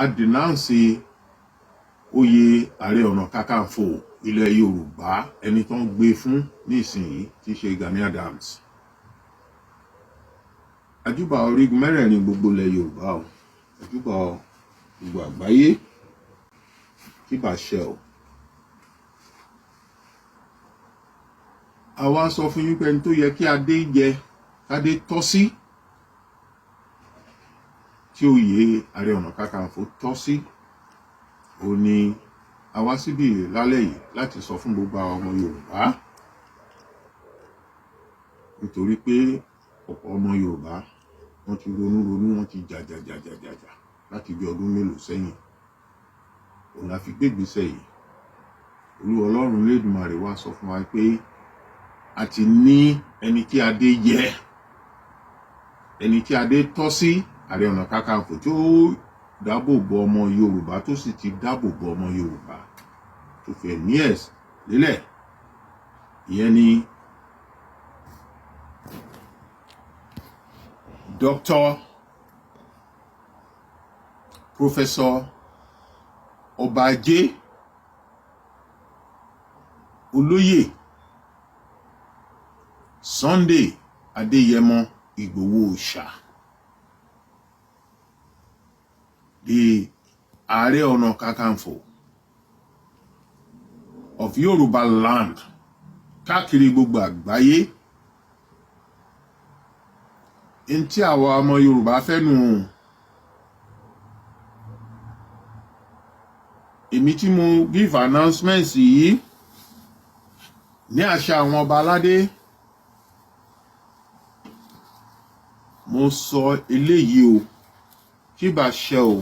a denounce oyè Ààrẹ Ọ̀nà Kakanfò ilẹ̀ Yorùbá ẹni tó ń gbé fún nísìnyí tí ṣe Gani Adams. Àjúbà orígun mẹ́rẹ̀ẹ̀rin gbogbo ilẹ̀ Yorùbá o, àjúbà gbogbo àgbáyé kí bá ṣe o. Àwa sọ fún yín pé ẹni tó yẹ kí adé jẹ kádé tọ́ sí, tí oyè Ààrẹ Ọ̀nà Kakanfò tọ́ sí, ó ní àwa síbí lálẹ́ yìí láti sọ fún gbogbo àwọn ọmọ Yorùbá, nítorí pé ọ̀pọ̀ ọmọ Yorùbá wọ́n ti ronú wọ́n ti jàjàjàjàjà láti bí ọdún mélòó sẹ́yìn. Òun la fi gbé ìgbésẹ̀ yìí. Olúwa Ọlọ́run Lédùmarè wá sọ fún wa pé a ti ní ẹni tí adé yẹ, ẹni tí adé tọ́ sí, Ààrẹ Ọ̀nà Kakanfò tó dáàbò bo ọmọ Yorùbá, tó sì ti dáàbò bo ọmọ Yorùbá tó fẹ́ ní ẹ̀s lélẹ̀. Ìyẹn ni Dr. Professor Ọbajé Olóyè Sunday Igboho Òòṣà, the Ààrẹ Ọ̀nà Kakanfò of Yorùbá land, káàkiri gbogbo àgbáyé. In tí àwa ọmọ Yorùbá fẹ́ nù. Èmi tí mo give announcements yìí ní àṣà àwọn ọba aládé, mo sọ eléyìí o, kí bá ṣe o,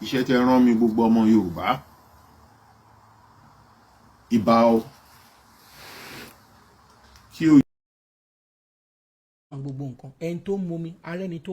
iṣẹ́ tẹ́ rán mi gbogbo ọmọ Yorùbá. Ìbà o, kí o gbogbo nǹkan ẹni tó mú mi arẹni tó